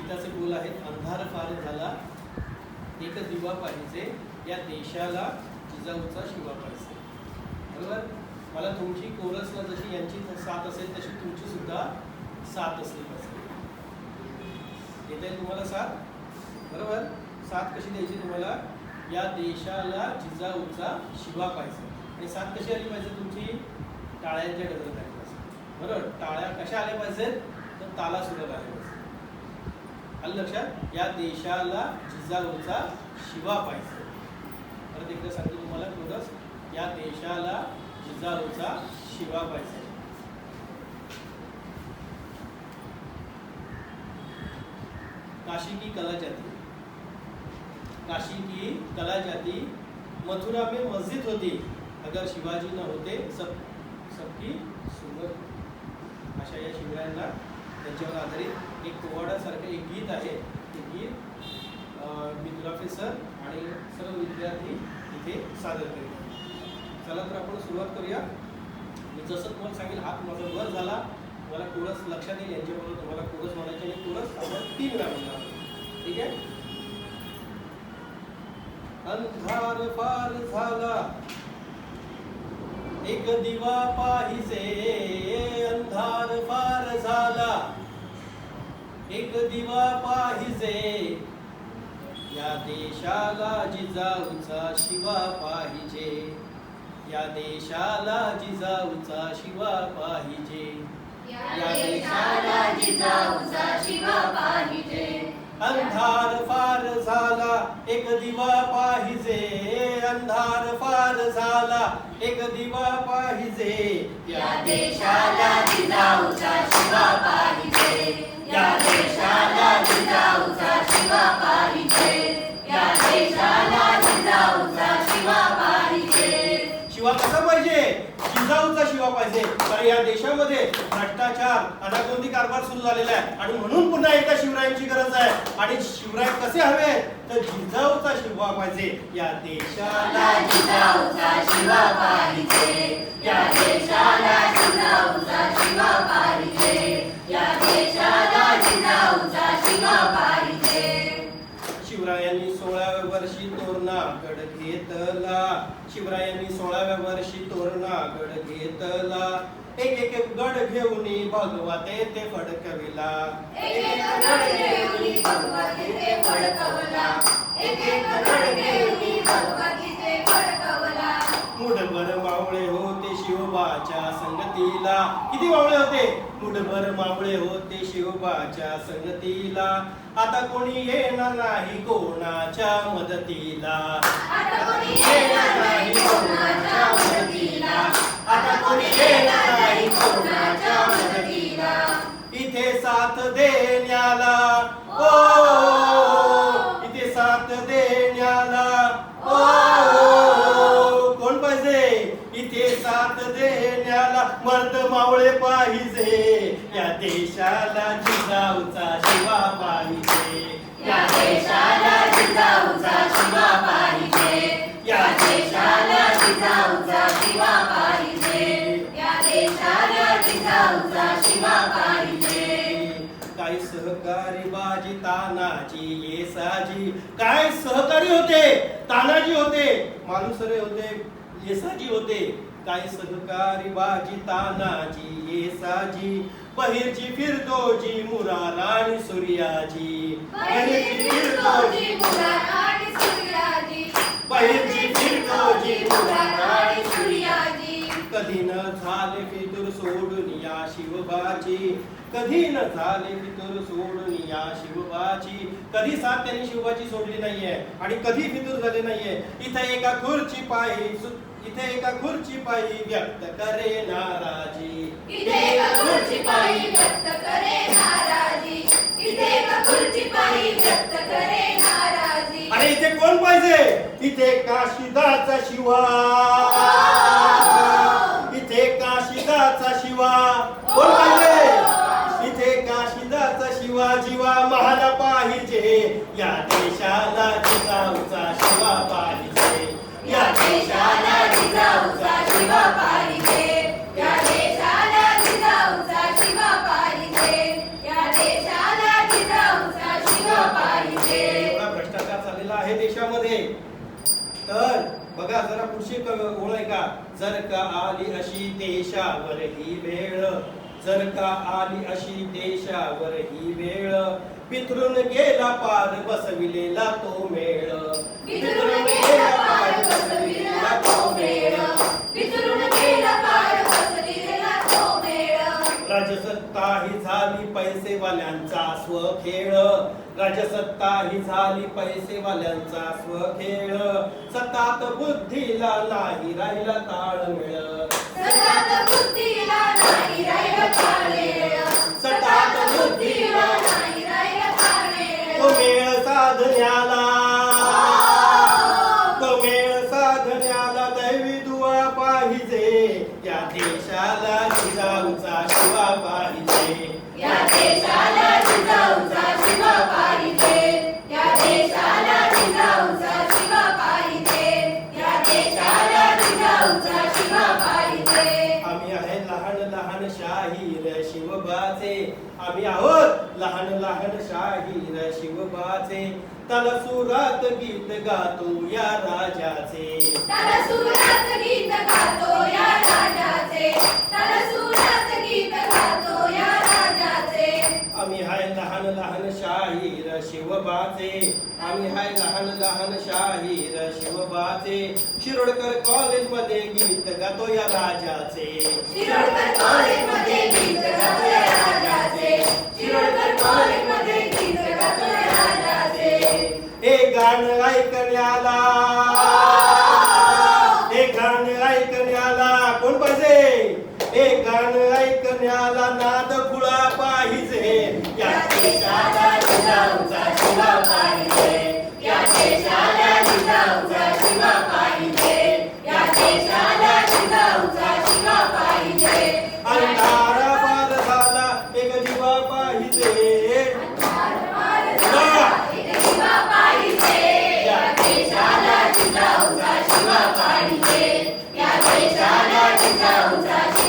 गीताचे बोल आहेत, अंधार फार झाला एक दिवा पाहिजे, या देशाला जिजाऊचा शिवा पाहिजे. बरोबर. मला तुमची कोरसला जशी यांची साथ असेल तशी तुमची सुद्धा साथ असली पाहिजे. येते तुम्हाला साथ. बरोबर. साथ कशी द्यायची तुम्हाला? या देशाला जिजाऊचा शिवा पाहिजे. आणि साथ कशी आली पाहिजे तुमची? टाळ्यांच्या गजरात आली पाहिजे. बरोबर. टाळ्या कशा आल्या पाहिजेत? तर ताला सुद्धा आले पाहिजे. आलं लक्षात? या देशाला जिजाऊचा शिवा पाहिजे. परत एकदा सांगतो तुम्हाला कोरस. या देशाला जिजाऊचा शिवा पाहिजे. काशी की कला जाती, काशी की कला जाती, मथुरा में मस्जिद होती, अगर शिवाजी न होते सबकी सुगत. अशा या शिवरायांना त्यांच्यावर आधारित एक पोवाड्यासारखं एक गीत आहे. ते गीत मित्राफे सर आणि सर्व विद्यार्थी इथे सादर करीत. चला तर आपण सुरुवात करूया. मी जसं तुम्हाला सांगेल हात माझा वर झाला, तुम्हाला कोरस लक्षात येईल. यांच्याबरोबर तुम्हाला कोरस म्हणायचे आणि कोरस आपण 3 वेळा म्हणणार. ठीक आहे. अंधार फार झाला एक दिवा पाहिजे, अंधार फार झाला एक दिवा पाहिजे, या देशाला जिजाऊचा शिवा पाहिजे, या देशाला जिजाऊचा शिवा पाहिजे, या देशाला जिजाऊचा शिवा पाहिजे. अंधार फार झाला एक दिवा पाहिजे, अंधार फार झाला एक दिवा पाहिजे, या देशाला जिजाऊचा शिवा पाहिजे, या देशाला जिजाऊचा शिवा पाहिजे, या देशाला जिजाऊचा शिवा पाहिजे. शिवा कसा पाहिजे? जिजाऊचा शिवा पाहिजे. कारण या देशामध्ये भ्रष्टाचार अनागोंदी कारभार सुरू झालेला आहे आणि म्हणून पुन्हा एकदा शिवरायांची गरज आहे. आणि शिवराय कसे हवे? तर जिजाऊचा शिवा पाहिजे. या देशाला जिजाऊचा शिवा पाहिजे, या देशाला जिजाऊचा शिवा पाहिजे, या देशाला जिजाऊचा शिवा पाहिजे. शिवरायांनी 16व्या वर्षी तोरणागड घेतला, शिवरायांनी 16व्या वर्षी तोरणागड घेतला, एक एक गड घेऊन भगवा ते फडकविला, एक एक गड घेऊन भगवा ते फडकवला, एक एक गड घेऊन भगवा ते फडकवला. मुठभर मावळे होते शिवबाच्या संगतीला. किती मावळे होते? मुठभर मावळे होते शिवबाच्या संगतीला. आता कोणी येणार नाही कोणाच्या मदतीला, आता कोणी येणार नाही कोणाच्या मदतीला, आता कोणी येणार नाही कोणाच्या मदतीला. इथे साथ देण्याला ओ, इथे साथ देण्याला ओ, कोण पाहिजे? इथे साथ देण्याला मर्द मावळे पाहिजे, या देशाला जिजाऊचा शिवा पाहिजे, या देशाला जिजाऊचा शिवा पाहिजे, या देशाला जिजाऊचा शिवा पाहिजे, या देशाला जिजाऊचा शिवा पाहिजे. काही सहकारी बाजी तानाजी येसाजी. काय सहकारी होते? तानाजी होते, मालुसरे होते, येसाजी होते. काही सहकारी बाजी तानाजी येसाजी, बहिरची फिरदोजी मुरार आणि सूर्याजी, बहिरची फिरदोजी मुरार आणि सूर्याजी, बहिरची फिरदोजी मुरार आणि सूर्याजी. कधी न झाले फितूर सोडून या शिवबाची, कधी न झाले फितूर सोडून या शिवबाची. कधी साथ त्यांनी शिवबाची सोडली नाहीये आणि कधी फितूर झाले नाहीये. इथे एका खुर्ची पायी, इथे एका खुर्ची पायी व्यक्त करे नाराजी, इथे एका खुर्ची पायी व्यक्त करे नाराजी, इथे एका खुर्ची पायी व्यक्त करे नाराजी. आणि इथे कोण पाहिजे? इथे काशिदाचा शिवा, इथे काशिदाचा शिवा. कोण पाहिजे? इथे काशिदाचा शिवा जीवा महाला पाहिजे, या देशाला जिजाऊचा शिवा पाहिजे, या देशाला जिजाऊचा शिवा पाहिजे, या देशाला जिजाऊचा शिवा पाहिजे, या देशाला जिजाऊचा तर बघा जरा पुढची ओळ आहे का, जर का आली अशी देशावर ही वेळ, जर का आली अशी देशावर ही वेळ, पितरून गेला पार बसविलेला तो मेळ, पितरून गेला पार बसविलेला तो मेळ, पितरून गेला पार बसविलेला तो मेळ. राजसत्ता ही झाली पैसेवाल्यांचा स्वखेळ, राजसत्ता ही झाली पैसेवाल्यांचा स्वखेळ, सतात बुद्धीला नाही राहिला ताळमेळ, सतात बुद्धीला नाही राहिला ताळमेळ, सतात बुद्धीला नाही राहिला ताळमेळ. तो मेळ साधण्याला, तो मेळ साधण्याला दैवी दुआ पाहिजे, या देशाला जिजाऊचा शिवा पाहिजे, या देशाला जिजाऊचा शिवा पाहिजे, या देशाला जिजाऊचा शिवा पाहिजे, या देशाला जिजाऊचा शिवा पाहिजे. आम्ही आहे लहान लहान शाहीर शिवबाचे, आम्ही आहोत लहान लहान शाहीर शिवबाचे, तलसुरात गीत गातो या राजाचे, त्याला सुरात गीत गातो या राजाचे, त्याला सुरात गीत गातो या राजाचे. आम्ही हाय लहान लहान शाहीर शिवबाचे, आम्ही हाय लहान लहान शाहीर शिवबाचे, शिरोडकर कॉलेजमध्ये गीत गातो या राजाचे, शिरोडकर कॉलेजमध्ये गीत गातो या राजाचे, शिरोडकर कॉलेजमध्ये गीत गातो या राजाचे. हे गाणं ऐकण्याला, हे गाणं ऐकण्याला कोण पाहिजे, हे गाणं ऐकण्याला नाद खुळा पाहिजे, या देशाला जिजाऊचा शिवा पाहिजे, या देशाला जिजाऊचा शिवा पाहिजे, या देशाला जिजाऊचा शिवा पाहिजे. अंधारा पार झाला एक जीवा पाहिजे, अंधार पार झाला एक शिवा पाहिजे, या देशाला जिजाऊचा शिवा पाहिजे, या देशाला जिजाऊचा शिवा